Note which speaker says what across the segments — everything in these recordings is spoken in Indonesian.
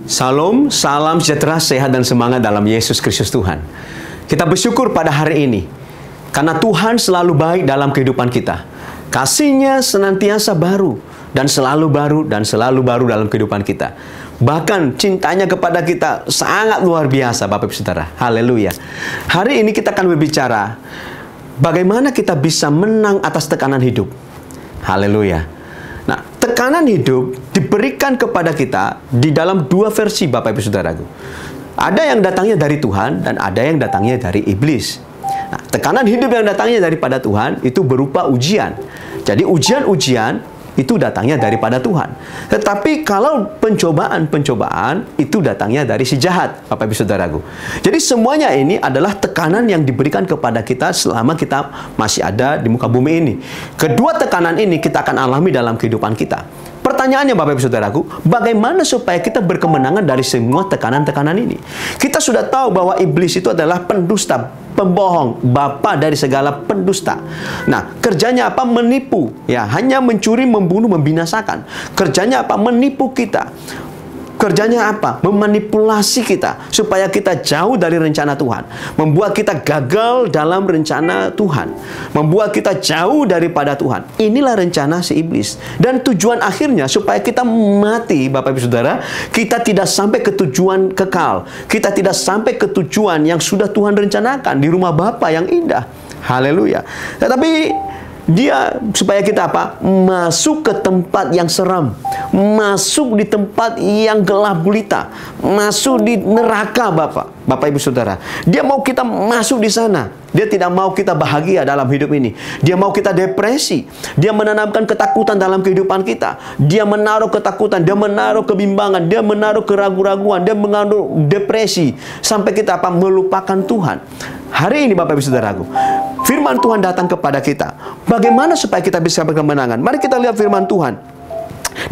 Speaker 1: Salam, salam sejahtera, sehat dan semangat dalam Yesus Kristus Tuhan. Kita bersyukur pada hari ini karena Tuhan selalu baik dalam kehidupan kita. Kasih-Nya senantiasa baru dan selalu baru dan selalu baru dalam kehidupan kita. Bahkan cintanya kepada kita sangat luar biasa, Bapak Ibu Saudara. Haleluya. Hari ini kita akan berbicara bagaimana kita bisa menang atas tekanan hidup. Haleluya. Nah, tekanan hidup diberikan kepada kita di dalam dua versi, Bapak Ibu Saudaraku. Ada yang datangnya dari Tuhan dan ada yang datangnya dari iblis. Nah, tekanan hidup yang datangnya daripada Tuhan itu berupa ujian. Jadi ujian-ujian itu datangnya daripada Tuhan. Tetapi kalau pencobaan-pencobaan itu datangnya dari si jahat, Bapak Ibu Saudaraku. Jadi semuanya ini adalah tekanan yang diberikan kepada kita selama kita masih ada di muka bumi ini. Kedua tekanan ini kita akan alami dalam kehidupan kita. Pertanyaannya, Bapak Ibu Saudaraku, bagaimana supaya kita berkemenangan dari semua tekanan-tekanan ini? Kita sudah tahu bahwa iblis itu adalah pendusta, pembohong, bapa dari segala pendusta. Nah, kerjanya apa? Menipu, ya, hanya mencuri, membunuh, membinasakan. Kerjanya apa? Menipu kita. Kerjanya apa? Memanipulasi kita supaya kita jauh dari rencana Tuhan, membuat kita gagal dalam rencana Tuhan, membuat kita jauh daripada Tuhan. Inilah rencana si iblis. Dan tujuan akhirnya supaya kita mati, Bapak Ibu Saudara, kita tidak sampai ke tujuan kekal. Kita tidak sampai ke tujuan yang sudah Tuhan rencanakan di rumah Bapa yang indah. Haleluya. Tetapi dia supaya kita apa? Masuk ke tempat yang seram, masuk di tempat yang gelap gulita, masuk di neraka, Bapak Ibu Saudara. Dia mau kita masuk di sana. Dia tidak mau kita bahagia dalam hidup ini. Dia mau kita depresi. Dia menanamkan ketakutan dalam kehidupan kita. Dia menaruh ketakutan, dia menaruh kebimbangan, dia menaruh keraguan-raguan, dia menaruh depresi sampai kita apa? Melupakan Tuhan. Hari ini, Bapak Ibu Saudaraku, firman Tuhan datang kepada kita. Bagaimana supaya kita bisa berkemenangan? Mari kita lihat firman Tuhan.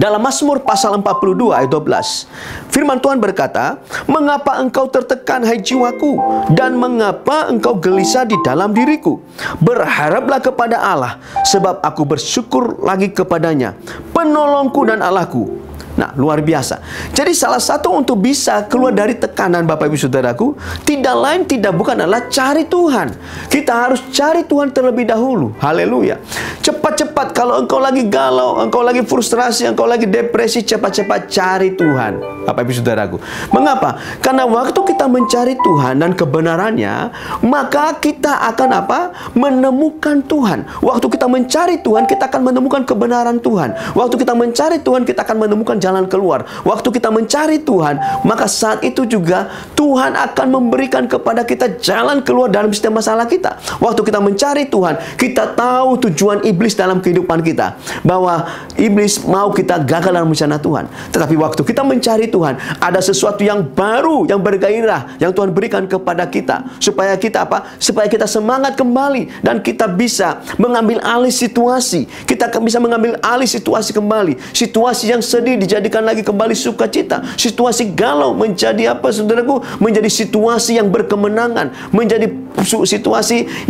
Speaker 1: Dalam Mazmur pasal 42 ayat 12, firman Tuhan berkata, "Mengapa engkau tertekan, hai jiwaku? Dan mengapa engkau gelisah di dalam diriku? Berharaplah kepada Allah, sebab aku bersyukur lagi kepadanya, penolongku dan Allahku." Nah, luar biasa. Jadi salah satu untuk bisa keluar dari tekanan, Bapak Ibu Saudaraku, tidak lain tidak bukan adalah cari Tuhan. Kita harus cari Tuhan terlebih dahulu. Haleluya. Cepat-cepat kalau engkau lagi galau, engkau lagi frustrasi, engkau lagi depresi, cepat-cepat cari Tuhan, Bapak Ibu Saudaraku. Mengapa? Karena waktu kita mencari Tuhan dan kebenarannya, maka kita akan apa? Menemukan Tuhan. Waktu kita mencari Tuhan, kita akan menemukan kebenaran Tuhan. Waktu kita mencari Tuhan, kita akan menemukan jalan keluar. Waktu kita mencari Tuhan, maka saat itu juga Tuhan akan memberikan kepada kita jalan keluar dalam setiap masalah kita. Waktu kita mencari Tuhan, kita tahu tujuan iblis dalam kehidupan kita, bahwa iblis mau kita gagal dalam rencana Tuhan. Tetapi waktu kita mencari Tuhan, ada sesuatu yang baru, yang bergairah, yang Tuhan berikan kepada kita, supaya kita apa? Supaya kita semangat kembali dan kita bisa mengambil alih situasi. Kita bisa mengambil alih situasi kembali. Situasi yang sedih dijadikan lagi kembali sukacita. Situasi galau menjadi apa, saudaraku? Menjadi situasi yang berkemenangan, menjadi situasi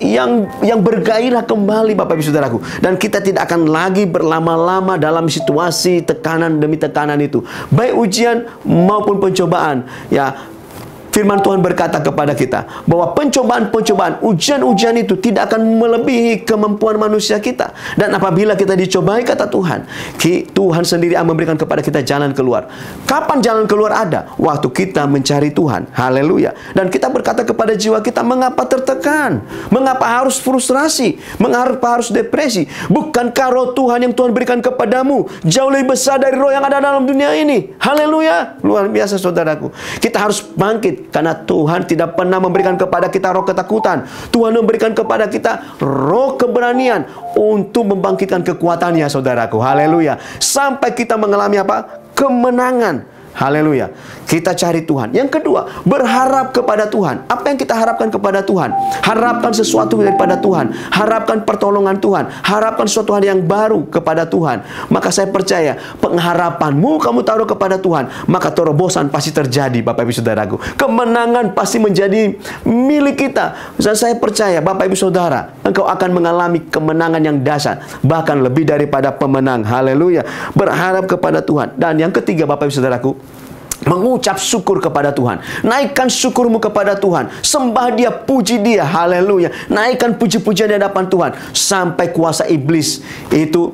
Speaker 1: yang bergairah kembali, Bapak Ibu Saudaraku. Dan kita tidak akan lagi berlama-lama dalam situasi tekanan demi tekanan itu, baik ujian maupun pencobaan. Ya, firman Tuhan berkata kepada kita bahwa pencobaan-pencobaan, ujian-ujian itu tidak akan melebihi kemampuan manusia kita. Dan apabila kita dicobai, kata Tuhan, Tuhan sendiri akan memberikan kepada kita jalan keluar. Kapan jalan keluar ada? Waktu kita mencari Tuhan. Haleluya. Dan kita berkata kepada jiwa kita, mengapa tertekan? Mengapa harus frustrasi? Mengapa harus depresi? Bukankah roh Tuhan yang Tuhan berikan kepadamu jauh lebih besar dari roh yang ada dalam dunia ini? Haleluya. Luar biasa, saudaraku. Kita harus bangkit, karena Tuhan tidak pernah memberikan kepada kita roh ketakutan. Tuhan memberikan kepada kita roh keberanian untuk membangkitkan kekuatannya, saudaraku. Haleluya. Sampai kita mengalami apa? Kemenangan. Haleluya. Kita cari Tuhan. Yang kedua, berharap kepada Tuhan. Apa yang kita harapkan kepada Tuhan? Harapkan sesuatu daripada Tuhan. Harapkan pertolongan Tuhan. Harapkan sesuatu hal yang baru kepada Tuhan. Maka saya percaya, pengharapanmu kamu taruh kepada Tuhan, maka terobosan pasti terjadi, Bapak Ibu Saudaraku. Kemenangan pasti menjadi milik kita. Dan saya percaya, Bapak Ibu Saudara, engkau akan mengalami kemenangan yang dahsyat, bahkan lebih daripada pemenang. Haleluya. Berharap kepada Tuhan. Dan yang ketiga, Bapak Ibu Saudaraku, mengucap syukur kepada Tuhan. Naikkan syukurmu kepada Tuhan. Sembah Dia, puji Dia. Haleluya. Naikkan puji-pujian di hadapan Tuhan sampai kuasa iblis itu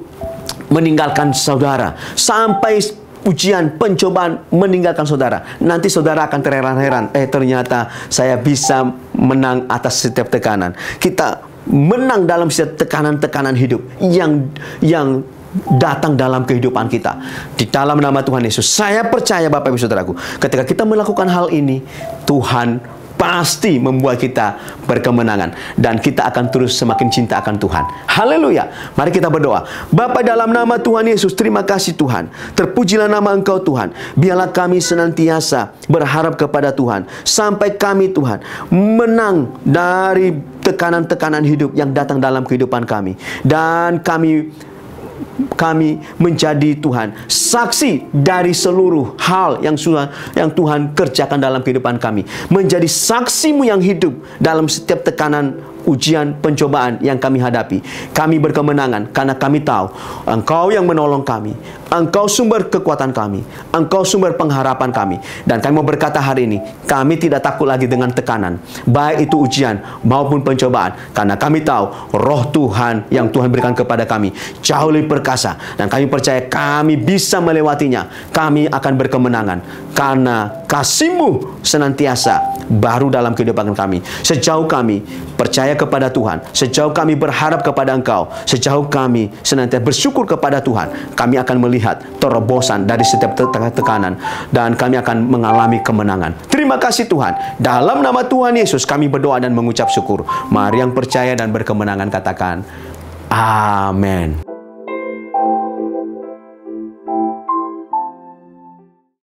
Speaker 1: meninggalkan saudara. Sampai ujian, pencobaan meninggalkan saudara. Nanti saudara akan terheran-heran. Ternyata saya bisa menang atas setiap tekanan. Kita menang dalam setiap tekanan-tekanan hidup yang datang dalam kehidupan kita. Di dalam nama Tuhan Yesus, saya percaya Bapak Ibu Saudaraku, ketika kita melakukan hal ini, Tuhan pasti membuat kita berkemenangan dan kita akan terus semakin cinta akan Tuhan. Haleluya. Mari kita berdoa. Bapa, dalam nama Tuhan Yesus, terima kasih Tuhan. Terpujilah nama Engkau Tuhan. Biarlah kami senantiasa berharap kepada Tuhan sampai kami Tuhan menang dari tekanan-tekanan hidup yang datang dalam kehidupan kami, dan kami menjadi Tuhan saksi dari seluruh hal yang Tuhan kerjakan dalam kehidupan kami, menjadi saksimu yang hidup dalam setiap tekanan, ujian, pencobaan yang kami hadapi. Kami berkemenangan karena kami tahu Engkau yang menolong kami, Engkau sumber kekuatan kami, Engkau sumber pengharapan kami. Dan kami mau berkata hari ini, kami tidak takut lagi dengan tekanan, baik itu ujian maupun pencobaan, karena kami tahu roh Tuhan yang Tuhan berikan kepada kami jauh lebih perkasa, dan kami percaya kami bisa melewatinya. Kami akan berkemenangan karena kasih-Mu senantiasa baru dalam kehidupan kami. Sejauh kami percaya kepada Tuhan, sejauh kami berharap kepada Engkau, sejauh kami senantiasa bersyukur kepada Tuhan, kami akan melihat terobosan dari setiap tekanan, dan kami akan mengalami kemenangan. Terima kasih Tuhan. Dalam nama Tuhan Yesus kami berdoa dan mengucap syukur. Mari yang percaya dan berkemenangan katakan amin.